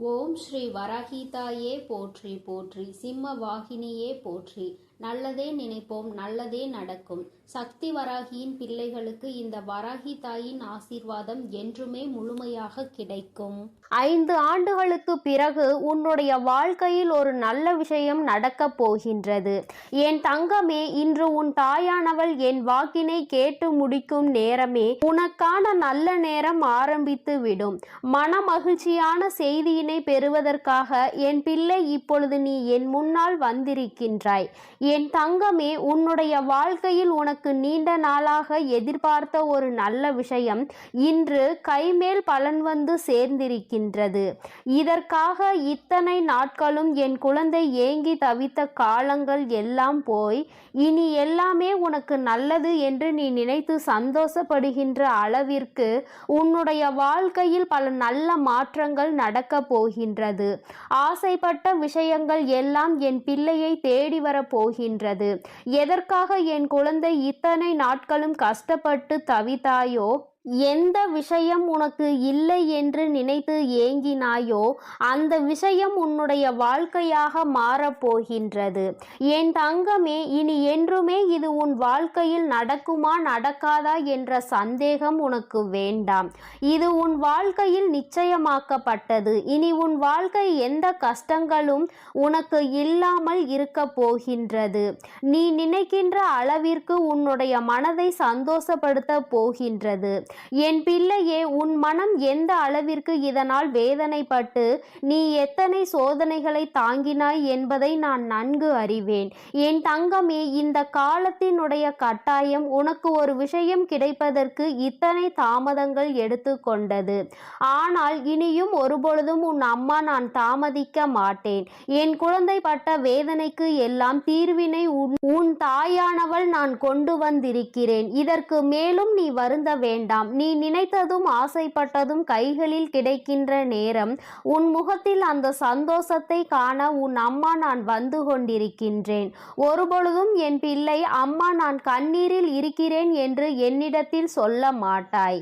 ஓம் ஸ்ரீ வராகிதாயே போற்றி போற்றி, சிம்ம வாகினியே போற்றி. நல்லதே நினைப்போம், நல்லதே நடக்கும். சக்தி வராகியின் பிள்ளைகளுக்கு இந்த வராகி தாயின் ஆசீர்வாதம் என்றுமே முழுமையாக கிடைக்கும். 5 ஆண்டுகளுக்கு பிறகு உன்னுடைய வாழ்க்கையில் ஒரு நல்ல விஷயம் நடக்கப் போகின்றது. என் தங்கமே, இன்று உன் தாயானவள் என் வாக்கினை கேட்டு முடிக்கும் நேரமே உனக்கான நல்ல நேரம் ஆரம்பித்து விடும். மன மகிழ்ச்சியான செய்தியினை பெறுவதற்காக என் பிள்ளை இப்பொழுது நீ என் முன்னால் வந்திருக்கின்றாய். என் தங்கமே, உன்னுடைய வாழ்க்கையில் உனக்கு நீண்ட நாளாக எதிர்பார்த்த ஒரு நல்ல விஷயம் இன்று கைமேல் பலன் வந்து சேர்ந்திருக்கின்றது. இதற்காக இத்தனை நாட்களும் என் குழந்தை ஏங்கி தவித்த காலங்கள் எல்லாம் போய் இனி எல்லாமே உனக்கு நல்லது என்று நீ நினைத்து சந்தோஷப்படுகின்ற அளவிற்கு உன்னுடைய வாழ்க்கையில் பல நல்ல மாற்றங்கள் நடக்கப் போகின்றது. ஆசைப்பட்ட விஷயங்கள் எல்லாம் என் பிள்ளையை தேடி வரப்போகின்றது. எதற்காக என் குழந்தை இத்தனை நாட்களும் கஷ்டப்பட்டு தவித்தாயோ, எந்த விஷயம் உனக்கு இல்லை என்று நினைத்து ஏங்கினாயோ அந்த விஷயம் உன்னுடைய வாழ்க்கையாக மாறப்போகின்றது. என் தங்கமே, இனி என்றுமே இது உன் வாழ்க்கையில் நடக்குமா நடக்காதா என்ற சந்தேகம் உனக்கு வேண்டாம். இது உன் வாழ்க்கையில் நிச்சயமாக்கப்பட்டது. இனி உன் வாழ்க்கை எந்த கஷ்டங்களும் உனக்கு இல்லாமல் இருக்க போகின்றது. நீ நினைக்கின்ற அளவிற்கு உன்னுடைய மனதை சந்தோஷப்படுத்த போகின்றது. என் பிள்ளையே, உன் மனம் எந்த அளவிற்கு இதனால் வேதனைப்பட்டு நீ எத்தனை சோதனைகளை தாங்கினாய் என்பதை நான் நன்கு அறிவேன். என் தங்கமே, இந்த காலத்தினுடைய கட்டாயம் உனக்கு ஒரு விஷயம் கிடைப்பதற்கு இத்தனை தாமதங்கள் எடுத்துக்கொண்டது. ஆனால் இனியும் ஒருபொழுதும் உன் அம்மா நான் தாமதிக்க மாட்டேன். என் குழந்தை பட்ட வேதனைக்கு எல்லாம் தீர்வினை உன் தாயானவள் நான் கொண்டு வந்திருக்கிறேன். இதற்கு மேலும் நீ வருந்த வேண்டாம். நீ நினைத்ததும் ஆசைப்பட்டதும் கைகளில் கிடைக்கின்ற நேரம் உன் முகத்தில் அந்த சந்தோஷத்தை காண உன் அம்மா நான் வந்து கொண்டிருக்கின்றேன். ஒருபொழுதும் என் பிள்ளை, அம்மா நான் கண்ணீரில் இருக்கிறேன் என்று என்னிடத்தில் சொல்ல மாட்டாய்.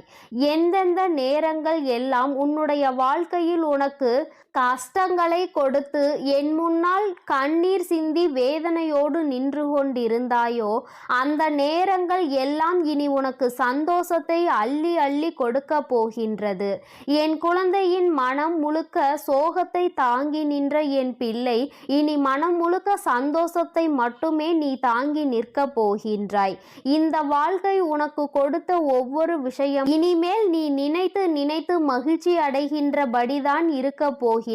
எந்தெந்த நேரங்கள் எல்லாம் உன்னுடைய வாழ்க்கையில் உனக்கு கஷ்டங்களை கொடுத்து என் முன்னால் கண்ணீர் சிந்தி வேதனையோடு நின்று கொண்டிருந்தாயோ அந்த நேரங்கள் எல்லாம் இனி உனக்கு சந்தோஷத்தை அள்ளி அள்ளி கொடுக்க போகின்றது. என் குழந்தையின் மனம் முழுக்க சோகத்தை தாங்கி நின்ற என் பிள்ளை இனி மனம் முழுக்க சந்தோஷத்தை மட்டுமே நீ தாங்கி நிற்க போகின்றாய். இந்த வாழ்க்கை உனக்கு கொடுத்த ஒவ்வொரு விஷயம் இனிமேல் நீ நினைத்து நினைத்து மகிழ்ச்சி அடைகின்றபடிதான் இருக்க போகின்றது.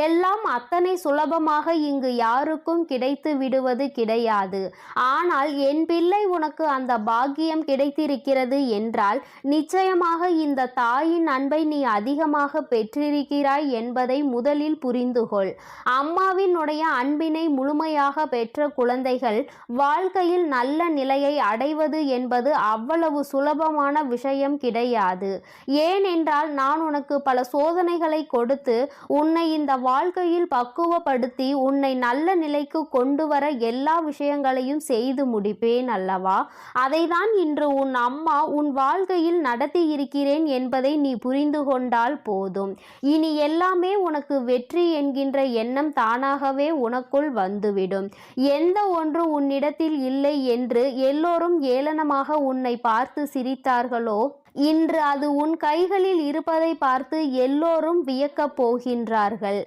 எல்லாம் அத்தனை சுலபமாக இங்கு யாருக்கும் கிடைத்து விடுவது கிடையாது. ஆனால் என் பிள்ளை, உனக்கு அந்த பாக்கியம் கிடைத்திருக்கிறது என்றால் நிச்சயமாக இந்த தாயின் அன்பை நீ அதிகமாக பெற்றிருக்கிறாய் என்பதை முதலில் புரிந்துகொள். அம்மாவினுடைய அன்பினை முழுமையாக பெற்ற குழந்தைகள் வாழ்க்கையில் நல்ல நிலையை அடைவது என்பது அவ்வளவு சுலபமான விஷயம் கிடையாது. ஏனென்றால் நான் உனக்கு பல சோதனைகளை கொடுத்து உன்னை இந்த வாழ்க்கையில் பக்குவப்படுத்தி உன்னை நல்ல நிலைக்கு கொண்டு வர எல்லா விஷயங்களையும் செய்து முடிப்பேன் அல்லவா? அதைதான் இன்று உன் அம்மா உன் வாழ்க்கையில் நடத்தி இருக்கிறேன் என்பதை நீ புரிந்து கொண்டால் போதும். இனி எல்லாமே உனக்கு வெற்றி என்கின்ற எண்ணம் தானாகவே உனக்குள் வந்துவிடும். எந்த ஒன்று உன்னிடத்தில் இல்லை என்று எல்லோரும் ஏளனமாக உன்னை பார்த்து சிரித்தார்களோ, இன்று அது உன் கைகளில் இருப்பதை பார்த்து எல்லோரும் வியக்கப் போகின்றார்கள்.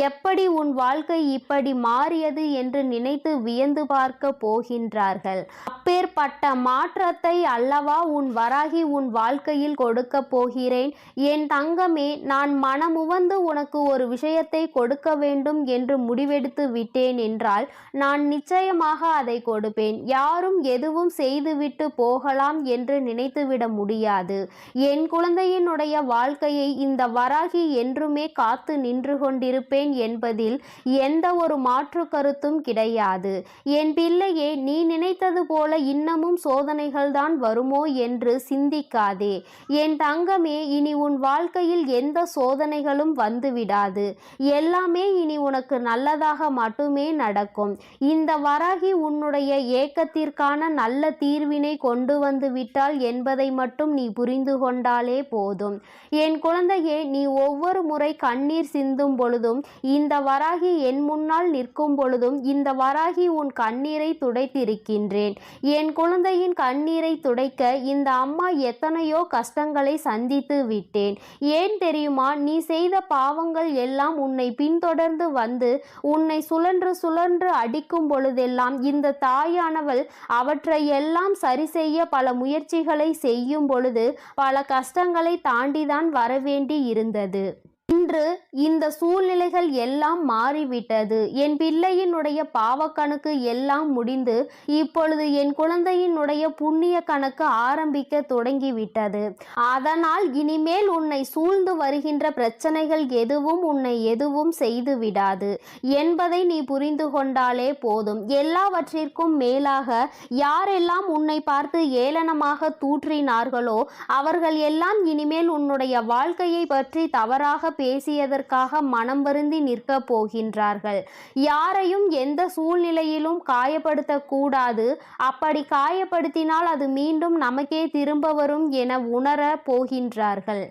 எப்படி உன் வாழ்க்கை இப்படி மாறியது என்று நினைத்து வியந்து பார்க்க போகின்றார்கள். அப்பேற்பட்ட மாற்றத்தை அல்லவா உன் வராகி உன் வாழ்க்கையில் கொடுக்க போகிறேன். என் தங்கமே, நான் மனமுவந்து உனக்கு ஒரு விஷயத்தை கொடுக்க வேண்டும் என்று முடிவெடுத்து விட்டேன் என்றால் நான் நிச்சயமாக அதை கொடுப்பேன். யாரும் எதுவும் செய்துவிட்டு போகலாம் என்று நினைத்துவிட முடியாது. என் குழந்தையினுடைய வாழ்க்கையை இந்த வராகி என்றுமே காத்து நின்று கொண்டிருப்பேன் என்பதில் எந்த ஒரு மாற்று கருத்தும் கிடையாது. என் பிள்ளையே, நீ நினைத்தது போல இன்னமும் சோதனைகள் தான் வருமோ என்று சிந்திக்காதே. என் தங்கமே, இனி உன் வாழ்க்கையில் எந்த சோதனைகளும் வந்துவிடாது. எல்லாமே இனி உனக்கு நல்லதாக மட்டுமே நடக்கும். இந்த வராகி உன்னுடைய ஏக்கத்திற்கான நல்ல தீர்வினை கொண்டு வந்து விட்டாள் என்பதை மட்டும் நீ புரிந்து கொண்டாலே போதும். என் குழந்தையே, நீ ஒவ்வொரு முறை கண்ணீர் சிந்தும் பொழுதும், இந்த வராகி என் முன்னால் நிற்கும் பொழுதும், இந்த வராகி உன் கண்ணீரை துடைத்திருக்கின்றேன். என் குழந்தையின் கண்ணீரை துடைக்க இந்த அம்மா எத்தனையோ கஷ்டங்களை சந்தித்து விட்டேன். ஏன் தெரியுமா? நீ செய்த பாவங்கள் எல்லாம் உன்னை பின்தொடர்ந்து வந்து உன்னை சுழன்று சுழன்று அடிக்கும் பொழுதெல்லாம் இந்த தாயானவள் அவற்றை எல்லாம் சரி செய்ய பல முயற்சிகளை செய்யும் பொழுது பல கஷ்டங்களை தாண்டிதான் வரவேண்டி இருந்தது. இன்று இந்த சூழ்நிலைகள் எல்லாம் மாறிவிட்டது. என் பிள்ளையினுடைய பாவக்கணக்கு எல்லாம் முடிந்து இப்பொழுது என் குழந்தையினுடைய புண்ணிய கணக்கு ஆரம்பிக்க தொடங்கிவிட்டது. அதனால் இனிமேல் உன்னை சூழ்ந்து வருகின்ற பிரச்சனைகள் எதுவும் உன்னை எதுவும் செய்து விடாது என்பதை நீ புரிந்து கொண்டாலே போதும். எல்லாவற்றிற்கும் மேலாக யாரெல்லாம் உன்னை பார்த்து ஏளனமாக தூற்றினார்களோ அவர்கள் எல்லாம் இனிமேல் உன்னுடைய வாழ்க்கையை பற்றி தவறாக பேசியதற்காக மனம் வருந்தி நிற்க போகின்றார்கள். யாரையும் எந்த சூழ்நிலையிலும் காயப்படுத்தக்கூடாது. அப்படி காயப்படுத்தினால் அது மீண்டும் நமக்கே திரும்ப வரும் என உணர போகின்றார்கள்.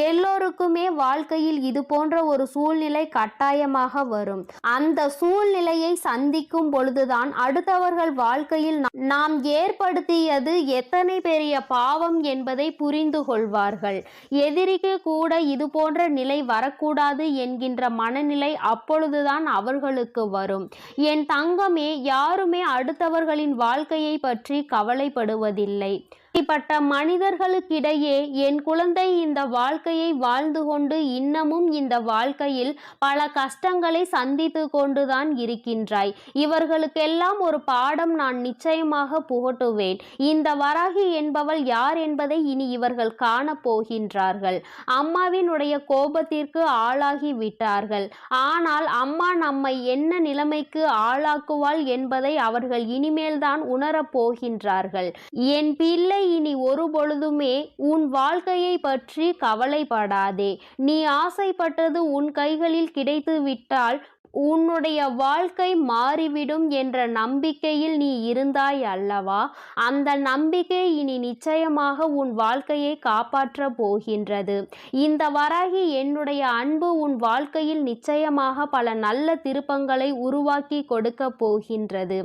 எல்லோருக்குமே வாழ்க்கையில் இது போன்ற ஒரு சூழ்நிலை கட்டாயமாக வரும். அந்த சூழ்நிலையை சந்திக்கும் பொழுதுதான் அடுத்தவர்கள் வாழ்க்கையில் நாம் ஏற்படுத்தியது எத்தனை பெரிய பாவம் என்பதை புரிந்து கொள்வார்கள். எதிரிக்கு கூட இது போன்ற நிலை வரக்கூடாது என்கின்ற மனநிலை அப்பொழுதுதான் அவர்களுக்கு வரும். என் தங்கமே, யாருமே அடுத்தவர்களின் வாழ்க்கையை பற்றி கவலைப்படுவதில்லை. இப்படிப்பட்ட மனிதர்களுக்கிடையே என் குழந்தை இந்த வாழ்க்கையை வாழ்ந்து கொண்டு இன்னமும் இந்த வாழ்க்கையில் பல கஷ்டங்களை சந்தித்து கொண்டுதான் இருக்கின்றாய். இவர்களுக்கெல்லாம் ஒரு பாடம் நான் நிச்சயமாக புகட்டுவேன். இந்த வராகி என்பவள் யார் என்பதை இனி இவர்கள் காண போகின்றார்கள். அம்மாவினுடைய கோபத்திற்கு ஆளாகி விட்டார்கள். ஆனால் அம்மா நம்மை என்ன நிலைமைக்கு ஆளாக்குவாள் என்பதை அவர்கள் இனிமேல்தான் உணரப் போகின்றார்கள். என் பிள்ளை, இனி ஒரு பொழுதுமே உன் வாழ்க்கையை பற்றி கவலைப்படாதே. நீ ஆசைப்பட்டது உன் கைகளில் கிடைத்து விட்டால் உன்னுடைய வாழ்க்கை மாறிவிடும் என்ற நம்பிக்கையில் நீ இருந்தாய் அல்லவா? அந்த நம்பிக்கை இனி நிச்சயமாக உன் வாழ்க்கையை காப்பாற்ற போகின்றது. இந்த வராகி என்னுடைய அன்பு உன் வாழ்க்கையில் நிச்சயமாக பல நல்ல திருப்பங்களை உருவாக்கி கொடுக்க போகின்றது.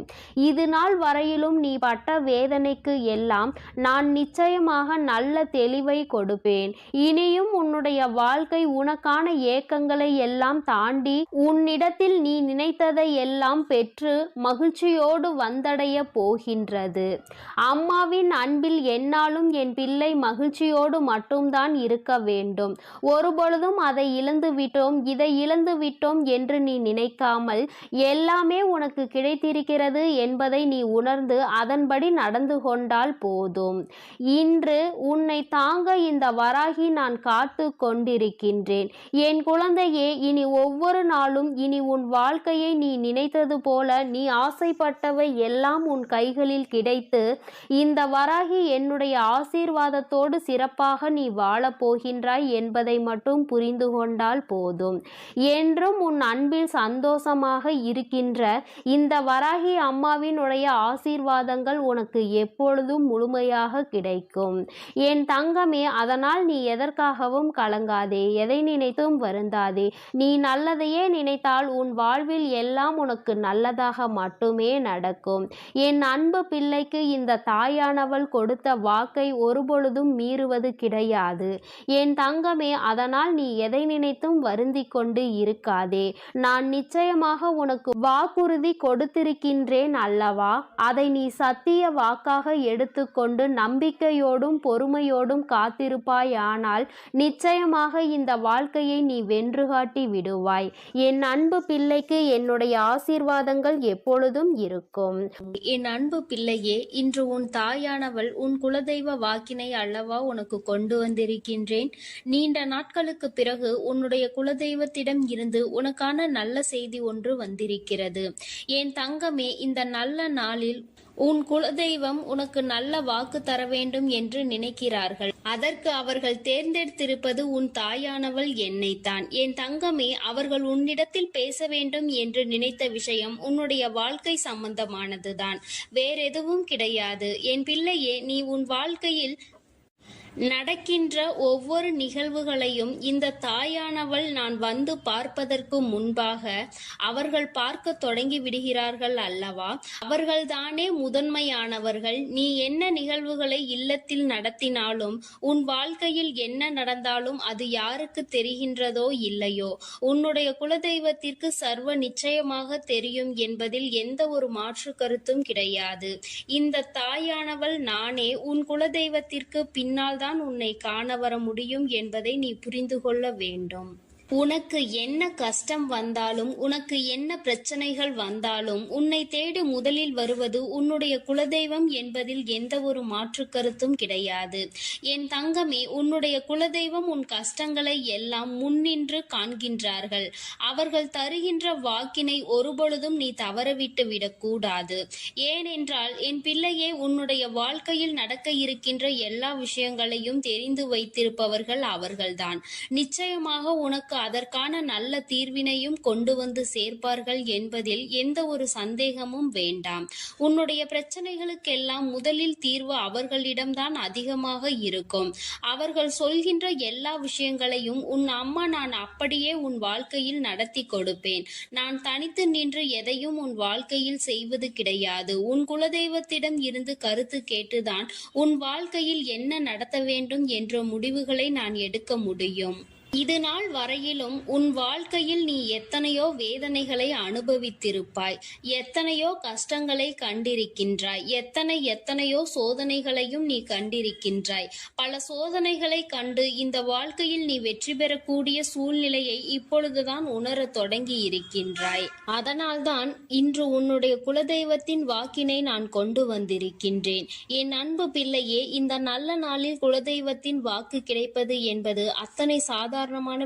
இது நாள் வரையிலும் நீ பட்ட வேதனைக்கு எல்லாம் நான் நிச்சயமாக நல்ல தெளிவை கொடுப்பேன். இனியும் உன்னுடைய வாழ்க்கை உனக்கான ஏக்கங்களை எல்லாம் தாண்டி உன்னிடத்தில் நீ நினைத்ததை எல்லாம் பெற்று மகிழ்ச்சியோடு வந்தடைய போகின்றது. அம்மாவின் அன்பில் என்னாலும் என் பிள்ளை மகிழ்ச்சியோடு மட்டும்தான் இருக்க வேண்டும். ஒருபொழுதும் அதை இழந்து விட்டோம், இதை இழந்து விட்டோம் என்று நீ நினைக்காமல் எல்லாமே உனக்கு கிடைத்திருக்கிறது என்பதை நீ உணர்ந்து அதன்படி நடந்து கொண்டால் போதும். இன்று உன்னை தாங்க இந்த வராகி நான் காத்து கொண்டிருக்கின்றேன். என் குழந்தையே, இனி ஒவ்வொரு நாளும் இனி உன் வாழ்க்கையை நீ நினைத்தது போல நீ ஆசைப்பட்டவை எல்லாம் உன் கைகளில் கிடைத்து இந்த வராகி என்னுடைய ஆசீர்வாதத்தோடு சிறப்பாக நீ வாழப் போகின்றாய் என்பதை மட்டும் புரிந்து கொண்டால் போதும். என்றும் உன் அன்பில் சந்தோஷமாக இருக்கின்ற இந்த வராகி அம்மாவினுடைய ஆசீர்வாதங்கள் உனக்கு எப்பொழுதும் முழுமையாக கிடைக்கும். என் தங்கமே, அதனால் நீ எதற்காகவும் கலங்காதே, எதை நினைத்தும் வருந்தாதே. நீ நல்லதையே நினைத்தால் உன் வாழ்வில் எல்லாம் உனக்கு நல்லதாக மட்டுமே நடக்கும். என் அன்பு பிள்ளைக்கு இந்த தாயானவள் கொடுத்த வாக்கை ஒருபொழுதும் மீறுவது கிடையாது. என் தங்கமே, அதனால் நீ எதை நினைத்தும் வருந்தி கொண்டு இருக்காதே. நான் நிச்சயமாக உனக்கு வாக்குறுதி கொடுத்திருக்கின்றேன் அல்லவா? அதை நீ சத்திய வாக்காக எடுத்துக்கொண்டு நம்பிக்கையோடும் பொறுமையோடும் காத்திருப்பாயானால் நிச்சயமாக இந்த வாழ்க்கையை நீ வென்று காட்டி விடுவாய். என் அன்பு பிள்ளைக்கு என்னுடைய ஆசீர்வாதங்கள் எப்பொழுதும் இருக்கும். என் அன்பு பிள்ளையே, இன்று உன் தாயானவள் உன் குலதெய்வ வாக்கினை அல்லவா உனக்கு கொண்டு வந்திருக்கின்றேன். நீண்ட நாட்களுக்கு பிறகு உன்னுடைய குலதெய்வத்திடம் இருந்து உனக்கான நல்ல செய்தி ஒன்று வந்திருக்கிறது. என் தங்கமே, இந்த நல்ல நாளில் உன் குலதெய்வம் உனக்கு நல்ல வாக்கு தர வேண்டும் என்று நினைக்கிறார்கள். அதற்கு அவர்கள் தேர்ந்தெடுத்திருப்பது உன் தாயானவள் என்னைத்தான். என் தங்கமே, அவர்கள் உன்னிடத்தில் பேச வேண்டும் என்று நினைத்த விஷயம் உன்னுடைய வாழ்க்கை சம்பந்தமானதுதான், வேறெதுவும் கிடையாது. என் பிள்ளையே, நீ உன் வாழ்க்கையில் நடக்கின்ற ஒவ்வொரு நிகழ்வுகளையும் இந்த தாயானவள் நான் வந்து பார்ப்பதற்கு முன்பாக அவர்கள் பார்க்க தொடங்கி விடுகிறார்கள் அல்லவா? அவர்கள்தானே முதன்மையானவர்கள். நீ என்ன நிகழ்வுகளை இல்லத்தில் நடத்தினாலும், உன் வாழ்க்கையில் என்ன நடந்தாலும் அது யாருக்கு தெரிகின்றதோ இல்லையோ, உன்னுடைய குலதெய்வத்திற்கு சர்வ நிச்சயமாக தெரியும் என்பதில் எந்த ஒரு மாற்று கருத்தும் கிடையாது. இந்த தாயானவள் நானே. உன் குலதெய்வத்திற்கு பின்னால் தான் உன்னை காண வர முடியும் என்பதை நீ புரிந்து கொள்ள வேண்டும். உனக்கு என்ன கஷ்டம் வந்தாலும், உனக்கு என்ன பிரச்சனைகள் வந்தாலும், உன்னை தேடி முதலில் வருவது உன்னுடைய குலதெய்வம் என்பதில் எந்த ஒரு மாற்று கருத்தும் கிடையாது. என் தங்கமே, உன்னுடைய குலதெய்வம் உன் கஷ்டங்களை எல்லாம் முன்னின்று காண்கின்றார்கள். அவர்கள் தருகின்ற வாக்கினை ஒருபொழுதும் நீ தவறவிட்டு விடக்கூடாது. ஏனென்றால் என் பிள்ளையே, உன்னுடைய வாழ்க்கையில் நடக்க இருக்கின்ற எல்லா விஷயங்களையும் தெரிந்து வைத்திருப்பவர்கள் அவர்கள்தான். நிச்சயமாக உனக்கு அதற்கான நல்ல தீர்வினையும் கொண்டு வந்து சேர்ப்பார்கள் என்பதில் எந்த ஒரு சந்தேகமும் வேண்டாம். உன்னுடைய பிரச்சனைகளுக்கெல்லாம் முதலில் தீர்வு அவர்களிடம்தான் அதிகமாக இருக்கும். அவர்கள் சொல்கின்ற எல்லா விஷயங்களையும் உன் அம்மா நான் அப்படியே உன் வாழ்க்கையில் நடத்தி கொடுப்பேன். நான் தனித்து நின்று எதையும் உன் வாழ்க்கையில் செய்வது கிடையாது. உன் குலதெய்வத்திடம் இருந்து கருத்து கேட்டுதான் உன் வாழ்க்கையில் என்ன நடத்த வேண்டும் என்ற முடிவுகளை நான் எடுக்க முடியும். இது நாள் வரையிலும் உன் வாழ்க்கையில் நீ எத்தனையோ வேதனைகளை அனுபவித்திருப்பாய், எத்தனையோ கஷ்டங்களை கண்டிருக்கின்றாய், எத்தனையோ சோதனைகளையும் நீ கண்டிருக்கின்றாய். பல சோதனைகளை கண்டு இந்த வாழ்க்கையில் நீ வெற்றி பெறக்கூடிய சூழ்நிலையை இப்பொழுதுதான் உணரத் தொடங்கி இருக்கின்றாய். அதனால்தான் இன்று உன்னுடைய குலதெய்வத்தின் வாக்கினை நான் கொண்டு வந்திருக்கின்றேன். என் அன்பு பிள்ளையே, இந்த நல்ல நாளில் குலதெய்வத்தின் வாக்கு கிடைப்பது என்பது அத்தனை சாதாரணமான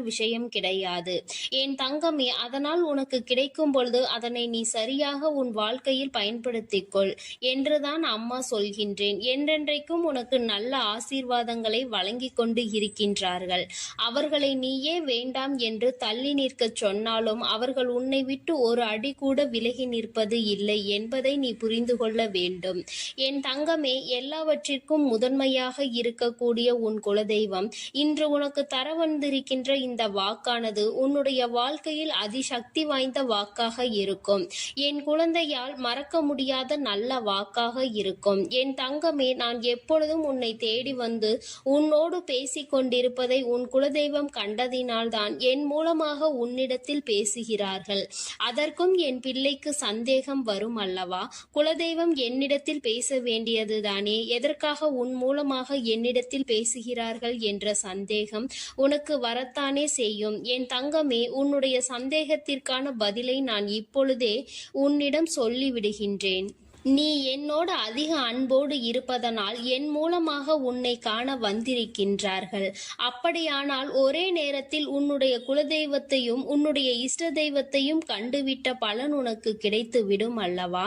விஷயம் கிடையாது என் தங்கமே. அதனால் உனக்கு கிடைக்கும் பொழுது அதனை நீ சரியாக உன் வாழ்க்கையில் பயன்படுத்திக் கொள் என்றுதான் அம்மா சொல்கின்றேன். என்றென்றைக்கும் உனக்கு நல்ல ஆசீர்வாதங்களை வழங்கி கொண்டு இருக்கின்றார்கள். அவர்களை நீயே வேண்டாம் என்று தள்ளி நிற்க சொன்னாலும் அவர்கள் உன்னை விட்டு ஒரு அடி கூட விலகி நிற்பது இல்லை என்பதை நீ புரிந்து கொள்ள வேண்டும். என் தங்கமே, எல்லாவற்றிற்கும் முதன்மையாக இருக்கக்கூடிய உன் குலதெய்வம் இன்று உனக்கு தர வந்திருக்கின்ற இந்த வாக்கானது உன்னுடைய வாழ்க்கையில் அதிசக்தி வாய்ந்த வாக்காக இருக்கும். என் குழந்தையால் மறக்க முடியாத நல்ல வாக்காக இருக்கும். என் தங்கமே, நான் எப்பொழுதும் உன்னை தேடி வந்து உன்னோடு பேசிக் கொண்டிருப்பதை உன் குலதெய்வம் கண்டதினால்தான் என் மூலமாக உன்னிடத்தில் பேசுகிறார்கள். அதற்கும் என் பிள்ளைக்கு சந்தேகம் வரும் அல்லவா? குலதெய்வம் என்னிடத்தில் பேச வேண்டியதுதானே, எதற்காக உன் மூலமாக என்னிடத்தில் பேசுகிறார்கள் என்ற சந்தேகம் உனக்கு வரத்தானே செய்யும். என் தங்கமே, உன்னுடைய சந்தேகத்திற்கான பதிலை நான் இப்பொழுதே உன்னிடம் சொல்லிவிடுகின்றேன். நீ என்னோடு அதிக அன்போடு இருப்பதனால் என் மூலமாக உன்னை காண வந்திருக்கின்றார்கள். அப்படியானால் ஒரே நேரத்தில் உன்னுடைய குலதெய்வத்தையும் உன்னுடைய இஷ்ட தெய்வத்தையும் கண்டுவிட்ட பலன் உனக்கு கிடைத்து விடும் அல்லவா?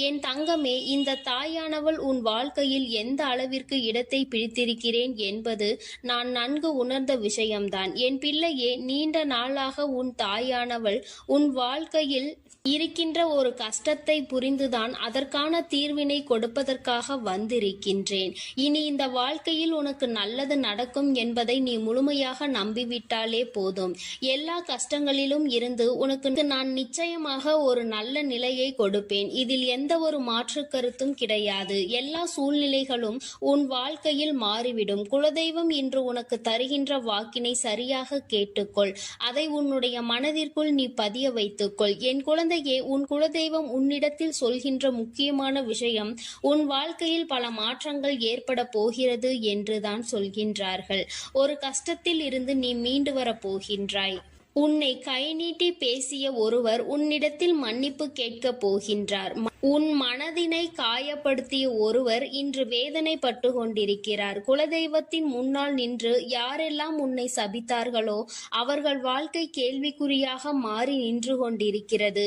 என் தங்கமே, இந்த தாயானவள் உன் வாழ்க்கையில் எந்த அளவிற்கு இடத்தை பிடித்திருக்கிறேன் என்பது நான் நன்கு உணர்ந்த விஷயம்தான். என் பிள்ளையே, நீண்ட நாளாக உன் தாயானவள் உன் வாழ்க்கையில் இருக்கின்ற ஒரு கஷ்டத்தை புரிந்துதான் அதற்கான தீர்வினை கொடுப்பதற்காக வந்திருக்கின்றேன். இனி இந்த வாழ்க்கையில் உனக்கு நல்லது நடக்கும் என்பதை நீ முழுமையாக நம்பிவிட்டாலே போதும். எல்லா கஷ்டங்களிலும் இருந்து உனக்கு நான் நிச்சயமாக ஒரு நல்ல நிலையை கொடுப்பேன். இதில் எந்த ஒரு மாற்று கருத்தும் கிடையாது. எல்லா சூழ்நிலைகளும் உன் வாழ்க்கையில் மாறிவிடும். குலதெய்வம் இன்று உனக்கு தருகின்ற வாக்கினை சரியாக கேட்டுக்கொள். அதை உன்னுடைய மனதிற்குள் நீ பதிய வைத்துக்கொள். என் குழந்தையே, உன் குலதெய்வம் உன்னிடத்தில் சொல்கின்ற முக்கியமான விஷயம் உன் வாழ்க்கையில் பல மாற்றங்கள் ஏற்பட போகிறது என்றுதான் சொல்கின்றார்கள். ஒரு கஷ்டத்தில் இருந்து நீ மீண்டு வரப் போகின்றாய். உன்னை கை நீட்டி பேசிய ஒருவர் உன்னிடத்தில் மன்னிப்பு கேட்கப் போகின்றார். உன் மனதினை காயப்படுத்திய ஒருவர் இன்று வேதனைப்பட்டு கொண்டிருக்கிறார். குலதெய்வத்தின் முன்னால் நின்று யாரெல்லாம் உன்னை சபித்தார்களோ அவர்கள் வாழ்க்கை கேள்விக்குறியாக மாறி நின்று கொண்டிருக்கிறது.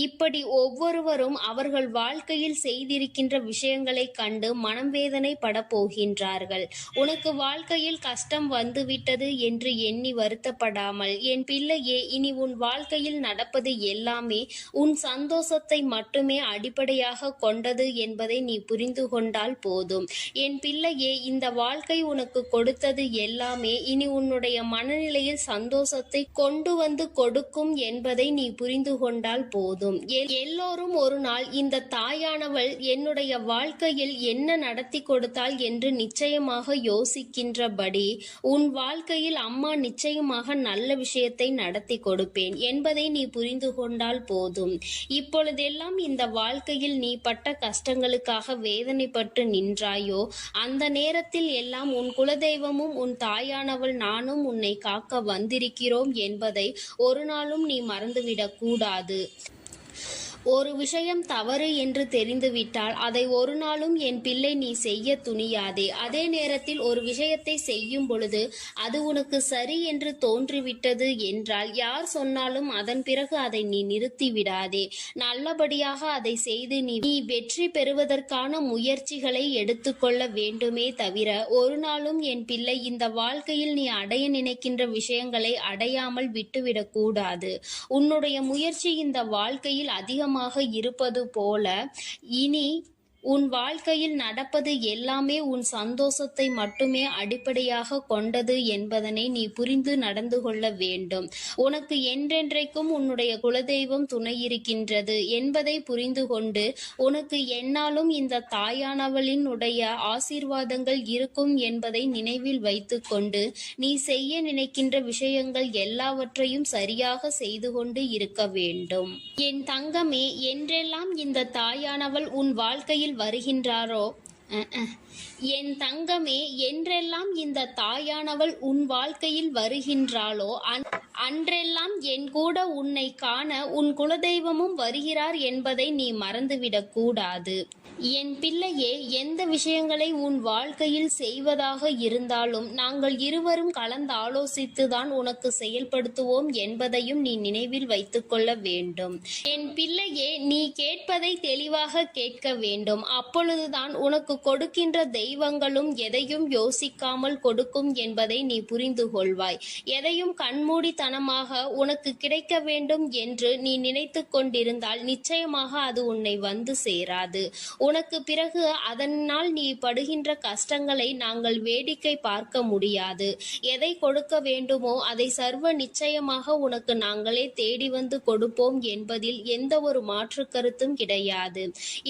இப்படி ஒவ்வொருவரும் அவர்கள் வாழ்க்கையில் செய்திருக்கின்ற விஷயங்களை கண்டு மனம் வேதனைப்பட போகின்றார்கள். உனக்கு வாழ்க்கையில் கஷ்டம் வந்துவிட்டது என்று எண்ணி வருத்தப்படாமல் என் பிள்ளையே, இனி உன் வாழ்க்கையில் நடப்பது எல்லாமே உன் சந்தோஷத்தை மட்டுமே அடிப்படை அடிப்படையாக கொண்டது என்பதை நீ புரிந்து கொண்டால் போதும். என் பிள்ளையே, இந்த வாழ்க்கை உனக்கு கொடுத்தது எல்லாமே இனி உன்னுடைய மனநிலையில் சந்தோஷத்தை கொண்டு வந்து கொடுக்கும் என்பதை நீ புரிந்து கொண்டால் போதும். எல்லோரும் ஒரு நாள் இந்த தாயானவள் என்னுடைய வாழ்க்கையில் என்ன நடத்தி கொடுத்தாள் என்று நிச்சயமாக யோசிக்கின்றபடி உன் வாழ்க்கையில் அம்மா நிச்சயமாக நல்ல விஷயத்தை நடத்தி கொடுப்பேன் என்பதை நீ புரிந்து கொண்டால் போதும். இப்பொழுதெல்லாம் இந்த வாழ்க்கையில் நீ பட்ட கஷ்டங்களுக்காக வேதனைப்பட்டு நின்றாயோ, அந்த நேரத்தில் எல்லாம் உன் குலதெய்வமும் உன் தாயானவள் நானும் உன்னை காக்க வந்திருக்கிறோம் என்பதை ஒரு நாளும் நீ மறந்துவிடக் கூடாது. ஒரு விஷயம் தவறு என்று தெரிந்துவிட்டால் அதை ஒரு நாளும் என் பிள்ளை நீ செய்ய துணியாதே. அதே நேரத்தில் ஒரு விஷயத்தை செய்யும் பொழுது அது உனக்கு சரி என்று தோன்றிவிட்டது என்றால் யார் சொன்னாலும் அதன் பிறகு அதை நீ நிறுத்தி விடாதே. நல்லபடியாக அதை செய்து நீ வெற்றி பெறுவதற்கான முயற்சிகளை எடுத்துக்கொள்ள வேண்டுமே தவிர ஒரு நாளும் என் பிள்ளை இந்த வாழ்க்கையில் நீ அடைய நினைக்கின்ற விஷயங்களை அடையாமல் விட்டுவிடக் கூடாது. உன்னுடைய முயற்சி இந்த வாழ்க்கையில் அதிகமாக இருப்பது போல இனி உன் வாழ்க்கையில் நடப்பது எல்லாமே உன் சந்தோஷத்தை மட்டுமே அடிப்படையாக கொண்டது என்பதனை நீ புரிந்து நடந்து கொள்ள வேண்டும். உனக்கு என்றென்றைக்கும் உன்னுடைய குலதெய்வம் துணை இருக்கின்றது என்பதை புரிந்து கொண்டு உனக்கு என்னாலும் இந்த தாயானவளினுடைய ஆசீர்வாதங்கள் இருக்கும் என்பதை நினைவில் வைத்து கொண்டு நீ செய்ய நினைக்கின்ற விஷயங்கள் எல்லாவற்றையும் சரியாக செய்து கொண்டு இருக்க வேண்டும். என் தங்கமே, என்றெல்லாம் இந்த தாயானவள் உன் வாழ்க்கையில் வருகின்றாரோ என் தங்கமே, என்றெல்லாம் இந்த தாயானவள் உன் வாழ்க்கையில் வருகின்றாளோ அன்றெல்லாம் என் கூட உன்னை காண உன் குலதெய்வமும் வருகிறார் என்பதை நீ மறந்துவிடக் கூடாது. என் பிள்ளையே, எந்த விஷயங்களை உன் வாழ்க்கையில் செய்வதாக இருந்தாலும் நாங்கள் இருவரும் கலந்து ஆலோசித்துதான் உனக்கு செயல்படுத்துவோம் என்பதையும் நீ நினைவில் வைத்துக் கொள்ள வேண்டும். என் பிள்ளையே, நீ கேட்பதை தெளிவாக கேட்க வேண்டும். அப்பொழுதுதான் உனக்கு கொடுக்கின்ற தெய்வங்களும் எதையும் யோசிக்காமல் கொடுக்கும் என்பதை நீ புரிந்து கொள்வாய். எதையும் கண்மூடித்தனமாக உனக்கு கிடைக்க வேண்டும் என்று நீ நினைத்து கொண்டிருந்தால் நிச்சயமாக அது உன்னை வந்து சேராது. உனக்கு பிறகு அதனால் நீ படுகின்ற கஷ்டங்களை நாங்கள் வேடிக்கை பார்க்க முடியாது. எதை கொடுக்க வேண்டுமோ அதை சர்வ நிச்சயமாக உனக்கு நாங்களே தேடி வந்து கொடுப்போம் என்பதில் எந்த ஒரு மாற்று கருத்தும் கிடையாது.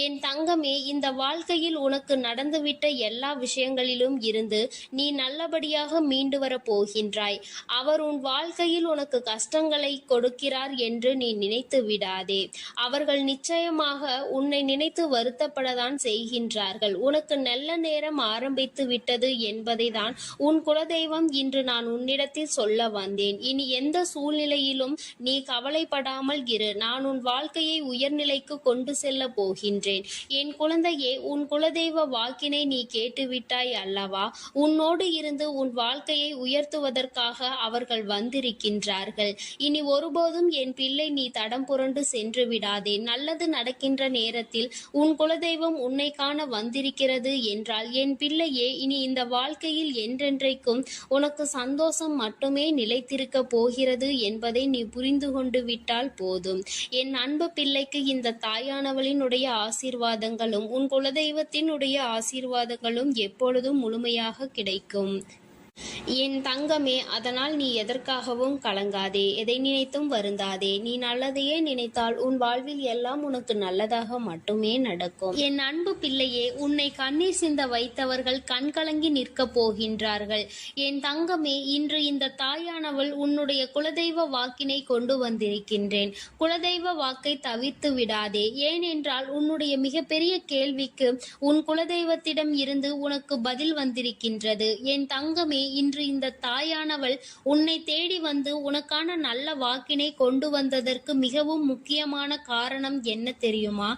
என் தங்கமே, இந்த வாழ்க்கையில் உனக்கு நடந்துவிட்ட எல்லா விஷயங்களிலும் இருந்து நீ நல்லபடியாக மீண்டு வர போகின்றாய். அவர் உன் வாழ்க்கையில் உனக்கு கஷ்டங்களை கொடுக்கிறார் என்று நீ நினைத்து விடாதே. அவர்கள் நிச்சயமாக உன்னை நினைத்து வருத்தப்படதான் செய்கின்றார்கள். உனக்கு நல்ல நேரம் ஆரம்பித்து விட்டது என்பதை தான் உன் குலதெய்வம் இன்று நான் உன்னிடத்தில் சொல்ல வந்தேன். இனி எந்த சூழ்நிலையிலும் நீ கவலைப்படாமல் இரு. நான் உன் வாழ்க்கையை உயர்நிலைக்கு கொண்டு செல்ல போகின்றேன். என் குழந்தையே, உன் குலதெய்வ வாக்கினை நீ கேட்டுவிட்டாய் அல்லவா? உன்னோடு இருந்து உன் வாழ்க்கையை உயர்த்துவதற்காக அவர்கள் வந்திருக்கின்றார்கள். இனி ஒருபோதும் என் பிள்ளை நீ தடம் புரண்டு சென்று விடாதே. நல்லது நடக்கின்ற நேரத்தில் உன் குலதெய்வம் உன்னை காண வந்திருக்கிறது என்றால் என் பிள்ளையே, இனி இந்த வாழ்க்கையில் என்றென்றைக்கும் உனக்கு சந்தோஷம் மட்டுமே நிலைத்திருக்க போகிறது என்பதை நீ புரிந்து கொண்டு விட்டால் போதும். என் அன்பு பிள்ளைக்கு இந்த தாயானவளினுடைய ஆசீர்வாதங்களும் உன் குலதெய்வத்தினுடைய ஆசீர்வாதங்களும் எப்பொழுதும் முழுமையாக கிடைக்கும். என் தங்கமே, அதனால் நீ எதற்காகவும் கலங்காதே, எதை நினைத்தும் வருந்தாதே. நீ நல்லதையே நினைத்தால் உன் வாழ்வில் எல்லாம் உனக்கு நல்லதாக மட்டுமே நடக்கும். என் அன்பு பிள்ளையே, உன்னை கண்ணீர் சிந்த வைத்தவர்கள் கண்கலங்கி நிற்க போகின்றார்கள். என் தங்கமே, இன்று இந்த தாயானவள் உன்னுடைய குலதெய்வ வாக்கினை கொண்டு வந்திருக்கின்றேன். குலதெய்வ வாக்கை தவிர்த்து விடாதே. ஏனென்றால் உன்னுடைய மிகப்பெரிய கேள்விக்கு உன் குலதெய்வத்திடம் இருந்து உனக்கு பதில் வந்திருக்கின்றது. என் தங்கமே, இன்று இந்த தாயானவள் உன்னை தேடி வந்து உனக்கான நல்ல வாக்கினை கொண்டு வந்ததற்கு மிகவும் முக்கியமான காரணம் என்ன தெரியுமா?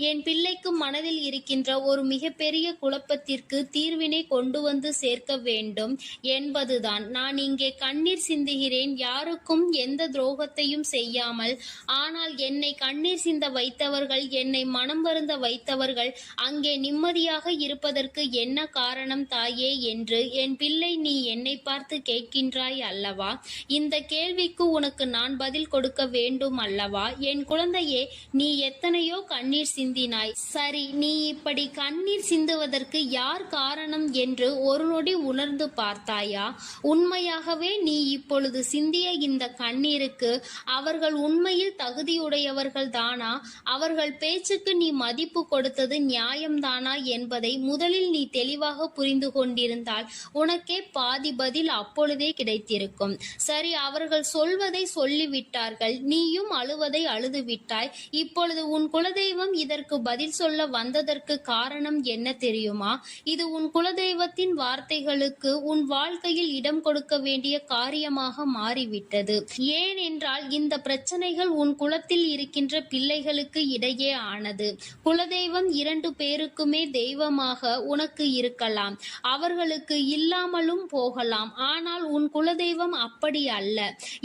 என் பிள்ளைக்கு மனதில் இருக்கின்ற ஒரு மிகப்பெரிய குழப்பத்திற்கு தீர்வினை கொண்டு வந்து சேர்க்க வேண்டும் என்பதுதான். நான் இங்கே கண்ணீர் சிந்துகிறேன், யாருக்கும் எந்த துரோகத்தையும் செய்யாமல். ஆனால் என்னை கண்ணீர் சிந்த வைத்தவர்கள், என்னை மனம் வருந்த வைத்தவர்கள் அங்கே நிம்மதியாக இருப்பதற்கு என்ன காரணம் தாயே என்று என் பிள்ளை நீ என்னை பார்த்து கேட்கின்றாய் அல்லவா? இந்த கேள்விக்கு உனக்கு நான் பதில் கொடுக்க வேண்டும் அல்லவா? என் குழந்தையே, நீ எத்தனையோ கண்ணீர் சிந்தினாய். சரி, நீ இப்படி கண்ணீர் சிந்துவதற்கு யார் காரணம் என்று ஒரு நொடி உணர்ந்து பார்த்தாயா? உண்மையாகவே நீ இப்பொழுது சிந்திய இந்த கண்ணீருக்கு அவர்கள் உண்மையில் தகுதியுடையவர்கள் தானா? அவர்கள் பேச்சுக்கு நீ மதிப்பு கொடுத்தது நியாயம்தானா என்பதை முதலில் நீ தெளிவாக புரிந்து கொண்டிருந்தால் உனக்கே பாதி பதில் அப்பொழுதே கிடைத்திருக்கும். சரி, அவர்கள் சொல்வதை சொல்லிவிட்டார்கள், நீயும் அழுவதை அழுது விட்டாய். இப்பொழுது உன் குலதெய்வம் இதற்கு பதில் சொல்ல வந்ததற்கு காரணம் என்ன தெரியுமா? இது உன் குலதெய்வத்தின் வார்த்தைகளுக்கு உன் வாழ்க்கையில் இடம் கொடுக்க வேண்டிய காரியமாக மாறிவிட்டது. ஏனென்றால் இந்த பிரச்சனைகள் உன் குலத்தில் இருக்கின்ற பிள்ளைகளுக்கு இடையே ஆனது. குலதெய்வம் 2 பேருக்குமே தெய்வமாக உனக்கு இருக்கலாம், அவர்களுக்கு இல்லாமலும் போகலாம். ஆனால் உன் குலதெய்வம் அப்படி அல்ல.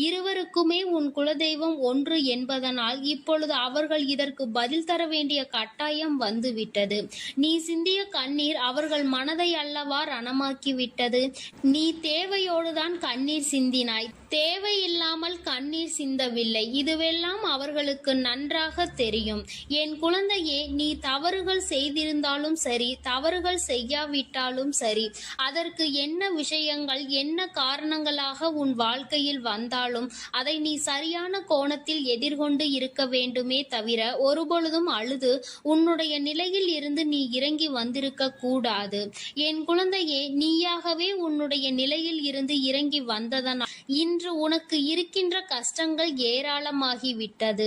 இருவருக்குமே உன் குலதெய்வம் ஒன்று என்பதனால் இப்பொழுது அவர்கள் இதற்கு பதில் தர வேண்டிய கட்டாயம் வந்துவிட்டது. நீ சிந்திய கண்ணீர் அவர்கள் மனதை அல்லவா ரணமாக்கிவிட்டது. நீ தேவையோடுதான் கண்ணீர் சிந்தினாய், தேவையில்லாமல் கண்ணீர் சிந்தவில்லை. இதுவெல்லாம் அவர்களுக்கு நன்றாக தெரியும். என் குழந்தையே, நீ தவறுகள் செய்திருந்தாலும் சரி, தவறுகள் செய்யாவிட்டாலும் சரி, அதற்கு என்ன விஷயங்கள் என்ன காரணங்களாக உன் வாழ்க்கையில் வந்தாலும் அதை நீ சரியான கோணத்தில் எதிர்கொண்டு இருக்க வேண்டுமே தவிர ஒருபொழுதும் அழுது உன்னுடைய நிலையில் இருந்து நீ இறங்கி வந்திருக்க கூடாது. என் குழந்தையே, நீயாகவே உன்னுடைய நிலையில் இருந்து இறங்கி வந்ததனால் இன்று உனக்கு இருக்கின்ற கஷ்டங்கள் ஏராளமாகிவிட்டது.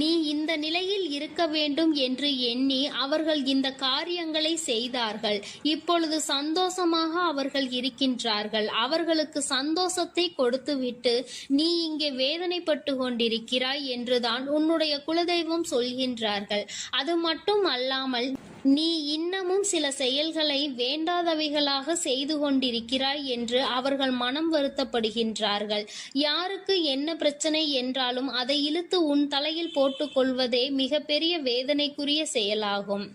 நீ இந்த நிலையில் இருக்க வேண்டும் என்று எண்ணி அவர்கள் இந்த காரியங்களை செய்தார்கள். இப்பொழுது சந்தோஷமாக அவர்கள் இருக்கின்றார்கள். அவர்களுக்கு சந்தோஷத்தை கொடுத்துவிட்டு நீ இங்கே வேதனைப்பட்டு கொண்டிருக்கிறாய் என்றுதான் உன்னுடைய குலதெய்வம் சொல்கின்றார்கள். அது மட்டும் அல்லாமல் நீ இன்னமும் சில செயல்களை வேண்டாதவைகளாக செய்து கொண்டிருக்கிறாய் என்று அவர்கள் மனம் வருத்தப்படுகின்றார்கள். யாருக்கு என்ன பிரச்சனை என்றாலும் அதை இழுத்து உன் தலையில் போட்டுக்கொள்வதே மிகப்பெரிய வேதனைக்குரிய செயலாகும்.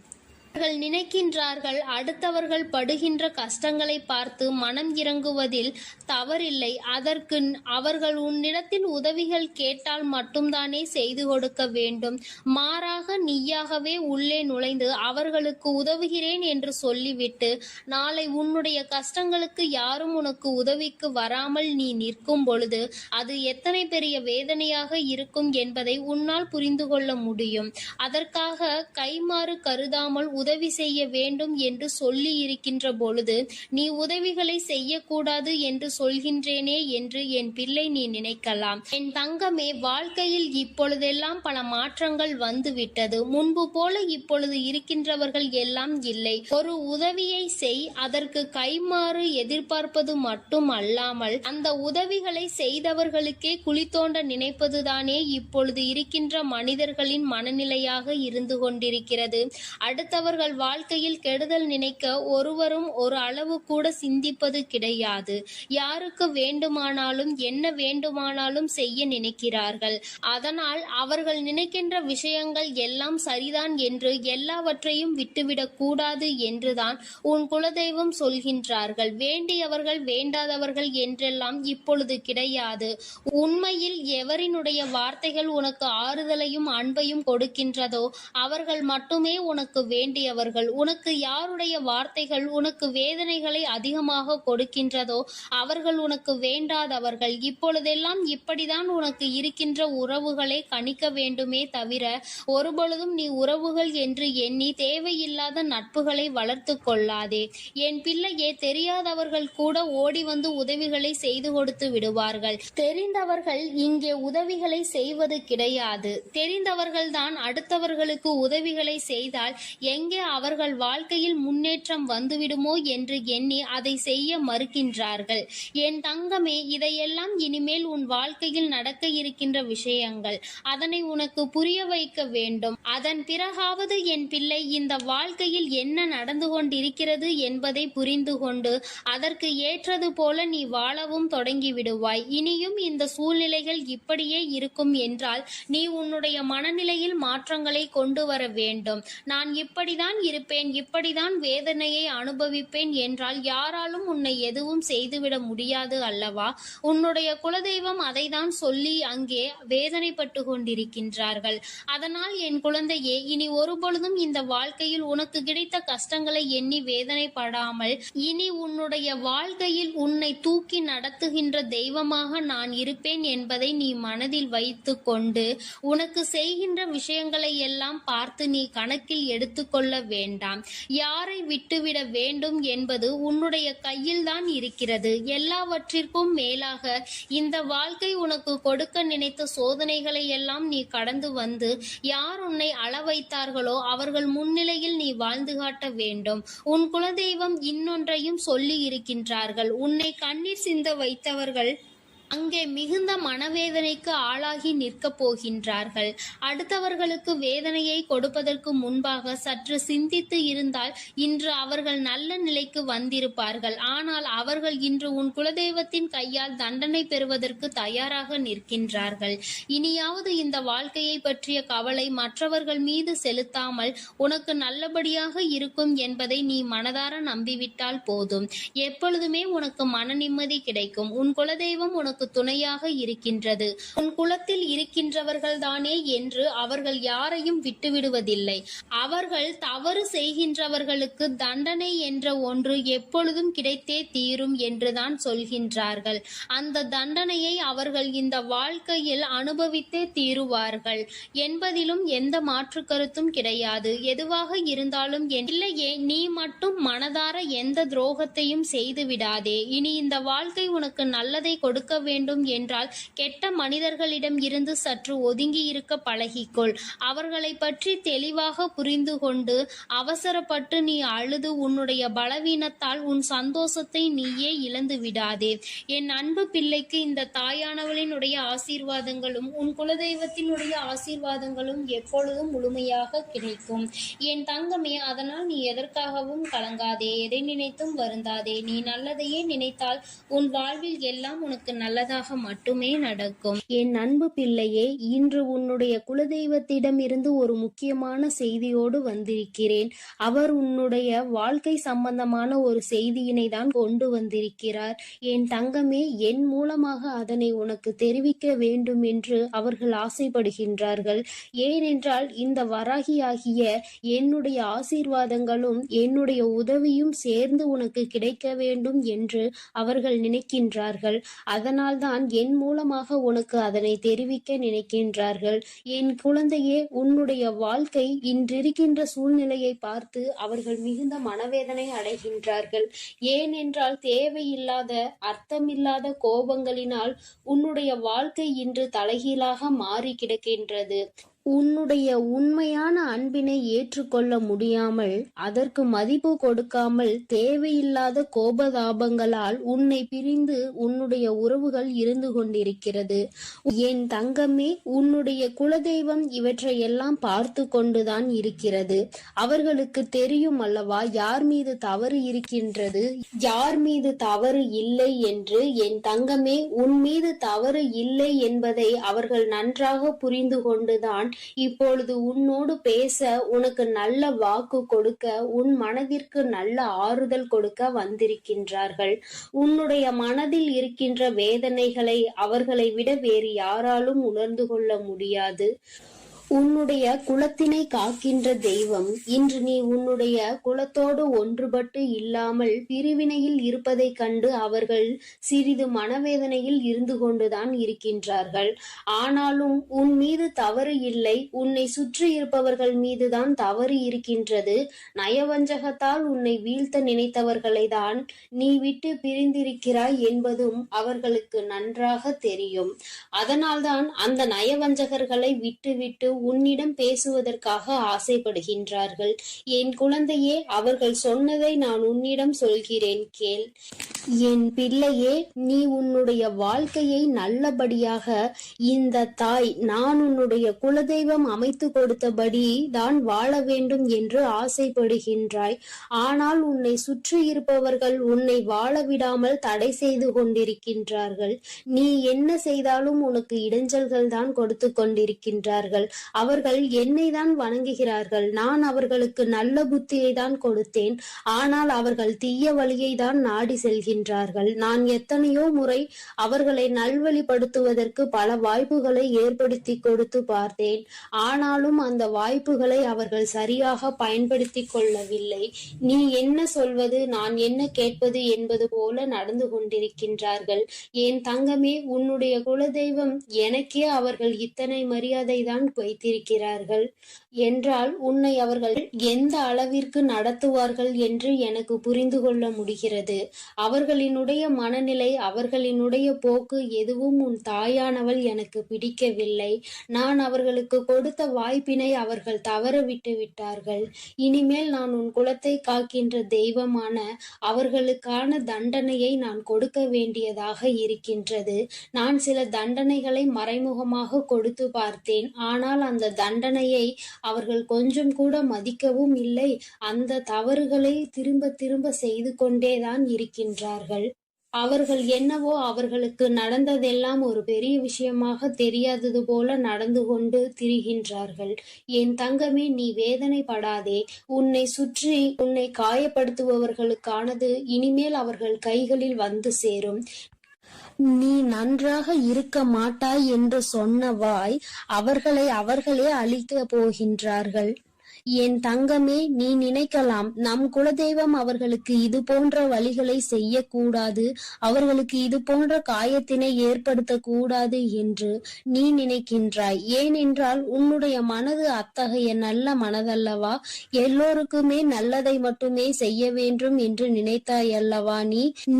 அவர்கள் நினைக்கின்றார்கள் அடுத்தவர்கள் படுகின்ற கஷ்டங்களை பார்த்து மனம் இறங்குவதில் தவறில்லை. அதற்கு அவர்கள் உன்னிடத்தில் உதவிகள் கேட்டால் மட்டும்தானே செய்து கொடுக்க வேண்டும். மாறாக நீயாகவே உள்ளே நுழைந்து அவர்களுக்கு உதவுகிறேன் என்று சொல்லிவிட்டு நாளை உன்னுடைய கஷ்டங்களுக்கு யாரும் உனக்கு உதவிக்கு வராமல் நீ நிற்கும் பொழுது அது எத்தனை பெரிய வேதனையாக இருக்கும் என்பதை உன்னால் புரிந்து கொள்ள முடியும். அதற்காக கைமாறு கருதாமல் உதவி செய்ய வேண்டும் என்று சொல்லி இருக்கின்ற பொழுது நீ உதவிகளை செய்யக்கூடாது என்று சொல்கின்றேனே என்று என் பிள்ளை நீ நினைக்கலாம். என் தங்கமே, வாழ்க்கையில் இப்பொழுதெல்லாம் பல மாற்றங்கள் வந்துவிட்டது. முன்பு போல இப்பொழுது இருக்கின்றவர்கள் எல்லாம் இல்லை. ஒரு உதவியை செய், அதற்கு கைமாறு எதிர்பார்ப்பது மட்டும் அல்லாமல் அந்த உதவிகளை செய்தவர்களுக்கே குழி தோண்ட நினைப்பதுதானே இப்பொழுது இருக்கின்ற மனிதர்களின் மனநிலையாக இருந்து கொண்டிருக்கிறது. அடுத்தவர்கள் வாழ்க்கையில் கெடுதல் நினைக்க ஒருவரும் ஒரு அளவு கூட சிந்திப்பது கிடையாது. யாருக்கு வேண்டுமானாலும் என்ன வேண்டுமானாலும் செய்ய நினைக்கிறார்கள். அதனால் அவர்கள் நினைக்கின்ற விஷயங்கள் எல்லாம் சரிதான் என்று எல்லாவற்றையும் விட்டுவிடக் கூடாது என்றுதான் உன் குலதெய்வம் சொல்கின்றார்கள். வேண்டியவர்கள் வேண்டாதவர்கள் என்றெல்லாம் இப்பொழுது கிடையாது. உண்மையில் எவரினுடைய வார்த்தைகள் உனக்கு ஆறுதலையும் அன்பையும் கொடுக்கின்றதோ அவர்கள் மட்டுமே உனக்கு வேண்டியவர்கள். உனக்கு யாருடைய வார்த்தைகள் உனக்கு வேதனைகளை அதிகமாக கொடுக்கின்றதோ அவர்கள் உனக்கு வேண்டாதவர்கள். இப்பொழுதெல்லாம் இப்படிதான் உனக்கு இருக்கின்ற உறவுகளை கணிக்க வேண்டுமே தவிர ஒருபொழுதும் நீ உறவுகள் என்று எண்ணி தேவையில்லாத நட்புகளை வளர்த்து கொள்ளாதே. என் பிள்ளையே, தெரியாதவர்கள் கூட ஓடி வந்து உதவிகளை செய்து கொடுத்து விடுவார்கள். தெரிந்தவர்கள் இங்கே உதவிகளை செய்வது கிடையாது. தெரிந்தவர்கள்தான் அடுத்தவர்களுக்கு உதவிகளை செய்தால் எங்கே அவர்கள் வாழ்க்கையில் முன்னேற்றம் வந்துவிடுமோ என்று எண்ணி அதை செய்ய மறுக்கின்றார்கள். என் தங்கமே, இதையெல்லாம் இனிமேல் உன் வாழ்க்கையில் நடக்க இருக்கின்ற விஷயங்கள். அதனை உனக்கு புரிய வைக்க வேண்டும். அதன் பிறகாவது என் பிள்ளை இந்த வாழ்க்கையில் என்ன நடந்து கொண்டிருக்கிறது என்பதை புரிந்து கொண்டு அதற்கு ஏற்றது போல நீ வாழவும் தொடங்கி விடுவாய். இனியும் இந்த சூழ்நிலைகள் இப்படியே இருக்கும் என்றால் நீ உன்னுடைய மனநிலையில் மாற்றங்களை கொண்டு வர வேண்டும். நான் இப்படிதான் இப்படிதான் இருப்பேன், இப்படிதான் வேதனையை அனுபவிப்பேன் என்றால் யாராலும் உன்னை எதுவும் செய்துவிட முடியாது அல்லவா? உன்னுடைய குலதெய்வம் அதைதான் சொல்லி அங்கே வேதனைப்பட்டு கொண்டிருக்கின்றார்கள். அதனால் என் குழந்தையே, இனி ஒருபொழுதும் இந்த வாழ்க்கையில் உனக்கு கிடைத்த கஷ்டங்களை எண்ணி வேதனைப்படாமல், இனி உன்னுடைய வாழ்க்கையில் உன்னை தூக்கி நடத்துகின்ற தெய்வமாக நான் இருப்பேன் என்பதை நீ மனதில் வைத்து கொண்டு உனக்கு செய்கின்ற விஷயங்களை எல்லாம் பார்த்து நீ கணக்கில் எடுத்துக்கொள்ள வேண்டாம். யாரை விட்டுவிட வேண்டும் என்பது உன்னுடைய கையில்தான் இருக்கிறது. எல்லாவற்றிற்கும் மேலாக இந்த வாழ்க்கை உனக்கு கொடுக்க நினைத்த சோதனைகளை எல்லாம் நீ கடந்து வந்து யார் உன்னை அள வைத்தார்களோ அவர்கள் முன்னிலையில் நீ வாழ்ந்து காட்ட வேண்டும். உன் குலதெய்வம் இன்னொன்றையும் சொல்லி இருக்கின்றார்கள். உன்னை கண்ணீர் சிந்த வைத்தவர்கள் அங்கே மிகுந்த மனவேதனைக்கு ஆளாகி நிற்கப் போகின்றார்கள். அடுத்தவர்களுக்கு வேதனையை கொடுப்பதற்கு முன்பாக சற்று சிந்தித்து இருந்தால் இன்று அவர்கள் நல்ல நிலைக்கு வந்திருப்பார்கள். ஆனால் அவர்கள் இன்று உன் குலதெய்வத்தின் கையால் தண்டனை பெறுவதற்கு தயாராக நிற்கின்றார்கள். இனியாவது இந்த வாழ்க்கையை பற்றிய கவலை மற்றவர்கள் மீது செலுத்தாமல் உனக்கு நல்லபடியாக இருக்கும் என்பதை நீ மனதார நம்பிவிட்டால் போதும். எப்பொழுதுமே உனக்கு மன நிம்மதி கிடைக்கும். உன் குலதெய்வம் உனக்கு துணையாக இருக்கின்றது. உன் குலத்தில் இருக்கின்றவர்கள் தானே என்று அவர்கள் யாரையும் விட்டுவிடுவதில்லை. அவர்கள் தவறு செய்கின்றவர்களுக்கு தண்டனை என்ற ஒன்று எப்பொழுதும் கிடைத்தே தீரும் என்றுதான் சொல்கின்றார்கள். அந்த தண்டனையை அவர்கள் இந்த வாழ்க்கையில் அனுபவித்தே தீருவார்கள் என்பதிலும் எந்த மாற்று கருத்தும் கிடையாது. எதுவாக இருந்தாலும் இல்லையே, நீ மட்டும் மனதார எந்த துரோகத்தையும் செய்து விடாதே. இனி இந்த வாழ்க்கை உனக்கு நல்லதை கொடுக்க வேண்டும் என்றால் கெட்ட மனிதர்களிடம் இருந்து சற்று ஒதுங்கி இருக்க பழகிக்கொள். அவர்களை பற்றி தெளிவாக புரிந்து கொண்டு அவசரப்பட்டு நீ அழுது உன்னுடைய பலவீனத்தால் உன் சந்தோஷத்தை நீயே இழந்து விடாதே. என் அன்பு பிள்ளைக்கு இந்த தாயானவளினுடைய ஆசீர்வாதங்களும் உன் குலதெய்வத்தினுடைய ஆசீர்வாதங்களும் எப்பொழுதும் முழுமையாக கிடைக்கும். என் தங்கமே, அதனால் நீ எதற்காகவும் கலங்காதே, எதை நினைத்தும் வருந்தாதே. நீ நல்லதையே நினைத்தால் உன் வாழ்வில் எல்லாம் உனக்கு நல்லதாக மட்டுமே நடக்கும். என் அன்பு பிள்ளையே, இன்று உன்னுடைய குலதெய்வத்திடம் இருந்து ஒரு முக்கியமான செய்தியோடு வந்திருக்கிறேன். அவர் உன்னுடைய வாழ்க்கை சம்பந்தமான ஒரு செய்தியினை தான் கொண்டு வந்திருக்கிறார். என் தங்கமே, என் மூலமாக அதனை உனக்கு தெரிவிக்க வேண்டும் என்று அவர்கள் ஆசைப்படுகின்றார்கள். ஏனென்றால் இந்த வராகியாகிய என்னுடைய ஆசீர்வாதங்களும் என்னுடைய உதவியும் சேர்ந்து உனக்கு கிடைக்க வேண்டும் என்று அவர்கள் நினைக்கின்றார்கள். அதனால்தான் என் மூலமாக உனக்கு அதனை தெரிவிக்க நினைக்கின்றார்கள். என் குழந்தையே, உன்னுடைய வாழ்க்கை இன்றிருக்கின்ற சூழ்நிலையை பார்த்து அவர்கள் மிகுந்த மனவேதனை அடைகின்றார்கள். ஏனென்றால் தேவையில்லாத அர்த்தமில்லாத கோபங்களினால் உன்னுடைய வாழ்க்கை இன்று தலைகீழாக மாறி கிடக்கின்றது. உன்னுடைய உண்மையான அன்பினை ஏற்றுக்கொள்ள முடியாமல், அதற்கு மதிப்பு கொடுக்காமல், தேவையில்லாத கோபதாபங்களால் உன்னை பிரிந்து உன்னுடைய உறவுகள் இருந்து கொண்டிருக்கிறது. என் தங்கமே, உன்னுடைய குலதெய்வம் இவற்றையெல்லாம் பார்த்து கொண்டுதான் இருக்கிறது. அவர்களுக்கு தெரியும் அல்லவா யார் மீது தவறு இருக்கின்றது, யார் மீது தவறு இல்லை என்று. என் தங்கமே, உன் மீது தவறு இல்லை என்பதை அவர்கள் நன்றாக புரிந்து கொண்டுதான் இப்பொழுது உன்னோடு பேச, உனக்கு நல்ல வாக்கு கொடுக்க, உன் மனதிற்கு நல்ல ஆறுதல் கொடுக்க வந்திருக்கின்றார்கள். உன்னுடைய மனதில் இருக்கின்ற வேதனைகளை அவர்களை விட வேறு யாராலும் உணர்ந்து கொள்ள முடியாது. உன்னுடைய குலத்தினை காக்கின்ற தெய்வம் இன்று நீ உன்னுடைய குலத்தோடு ஒன்றுபட்டு இல்லாமல் பிரிவினையில் இருப்பதைக் கண்டு அவர்கள் சிறிது மனவேதனையில் இருந்து கொண்டுதான் இருக்கின்றார்கள். ஆனாலும் உன் மீது தவறு இல்லை, உன்னை சுற்றி இருப்பவர்கள் மீதுதான் தவறு இருக்கின்றது. நயவஞ்சகத்தால் உன்னை வீழ்த்த நினைத்தவர்களை தான் நீ விட்டு பிரிந்திருக்கிறாய் என்பதும் அவர்களுக்கு நன்றாக தெரியும். அதனால்தான் அந்த நயவஞ்சகர்களை விட்டுவிட்டு உன்னிடம் பேசுவதற்காக ஆசைப்படுகின்றார்கள். என் குழந்தையே, அவர்கள் சொன்னதை நான் உன்னிடம் சொல்கிறேன், கேள். என் பிள்ளையே, நீ உன்னுடைய வாழ்க்கையை நல்லபடியாக இந்த தாய் நான் உன்னுடைய குலதெய்வம் அமைத்து கொடுத்தபடி தான் வாழ வேண்டும் என்று ஆசைப்படுகின்றாய். ஆனால் உன்னை சுற்றி இருப்பவர்கள் உன்னை வாழ விடாமல் தடை செய்து கொண்டிருக்கின்றார்கள். நீ என்ன செய்தாலும் உனக்கு இடைஞ்சல்கள் தான் கொடுத்து கொண்டிருக்கின்றார்கள். அவர்கள் என்னை தான் வணங்குகிறார்கள். நான் அவர்களுக்கு நல்ல புத்தியை தான் கொடுத்தேன். ஆனால் அவர்கள் தீய வழியை தான் நாடி செல்கின்றார்கள். நான் எத்தனையோ முறை அவர்களை நல்வழிப்படுத்துவதற்கு பல வாய்ப்புகளை ஏற்படுத்தி கொடுத்து பார்த்தேன். ஆனாலும் அந்த வாய்ப்புகளை அவர்கள் சரியாக பயன்படுத்தி கொள்ளவில்லை. நீ என்ன சொல்வது, நான் என்ன கேட்பது என்பது போல நடந்து கொண்டிருக்கின்றார்கள். என் தங்கமே, உன்னுடைய குலதெய்வம் எனக்கே அவர்கள் இத்தனை மரியாதை தான் வைத்திருக்கிறார்கள் என்றால் உன்னை அவர்கள் எந்த அளவிற்கு நடத்துவார்கள் என்று எனக்கு புரிந்து கொள்ள முடிகிறது. அவர்களினுடைய மனநிலை, அவர்களினுடைய போக்கு எதுவும் உன் தாயானவள் எனக்கு பிடிக்கவில்லை. நான் அவர்களுக்கு கொடுத்த வாய்ப்பினை அவர்கள் தவற விட்டு விட்டார்கள். இனிமேல் நான் உன் குலத்தை காக்கின்ற தெய்வமான அவர்களுக்கான தண்டனையை நான் கொடுக்க வேண்டியதாக இருக்கின்றது. நான் சில தண்டனைகளை மறைமுகமாக கொடுத்து பார்த்தேன். ஆனால் அந்த தண்டனையை அவர்கள் கொஞ்சம் கூட மதிக்கவும் இல்லை. அந்த தவறுகளை திரும்ப திரும்ப செய்து கொண்டேதான் இருக்கின்றார்கள். அவர்கள் என்னவோ அவர்களுக்கு நடந்ததெல்லாம் ஒரு பெரிய விஷயமாக தெரியாதது போல நடந்து கொண்டு திரிகின்றார்கள். என் தங்கமே, நீ வேதனைப்படாதே. உன்னை சுற்றி உன்னை காயப்படுத்துபவர்களுக்கானது இனிமேல் அவர்கள் கைகளில் வந்து சேரும். நீ நன்றாக இருக்க மாட்டாய் என்று சொன்ன வாய் அவர்களை அவர்களே அழிக்கப் போகின்றார்கள். என் தங்கமே, நீ நினைக்கலாம் நம் குலதெய்வம் அவர்களுக்கு இது போன்ற வழிகளை செய்யக்கூடாது, அவர்களுக்கு இது போன்ற காயத்தினை ஏற்படுத்த கூடாது என்று நீ நினைக்கின்றாய். ஏனென்றால் உன்னுடைய மனது அத்தகைய நல்ல மனதல்லவா? எல்லோருக்குமே நல்லதை மட்டுமே செய்ய வேண்டும் என்று நினைத்தாய் அல்லவா?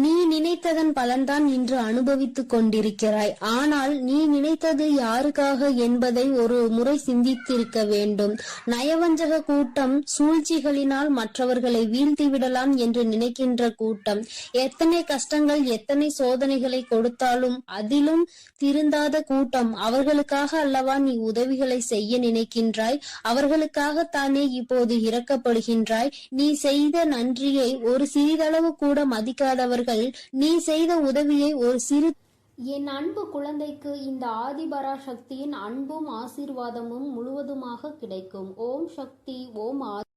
நீ நினைத்ததன் பலன்தான் இன்று அனுபவித்துக் கொண்டிருக்கிறாய். ஆனால் நீ நினைத்தது யாருக்காக என்பதை ஒரு முறை சிந்தித்திருக்க வேண்டும். நயவஞ்சக கூட்டம், சூழ்ச்சிகளினால் மற்றவர்களை வீழ்த்தி விடலாம் என்று நினைக்கின்ற கூட்டம், எத்தனை கஷ்டங்கள் எத்தனை சோதனைகளை கொடுத்தாலும் அதிலும் திருந்தாத கூட்டம். அவர்களுக்காக அல்லவா நீ உதவிகளை செய்ய நினைக்கின்றாய்? அவர்களுக்காகத்தானே இப்போது இரக்கப்படுகின்றாய்? நீ செய்த நன்றியை ஒரு சிறிதளவு கூட மதிக்காதவர்கள் நீ செய்த உதவியை ஒரு சிறு என் அன்பு குழந்தைக்கு இந்த ஆதிபராசக்தியின் அன்பும் ஆசீர்வாதமும் முழுவதுமாக கிடைக்கும். ஓம் சக்தி, ஓம்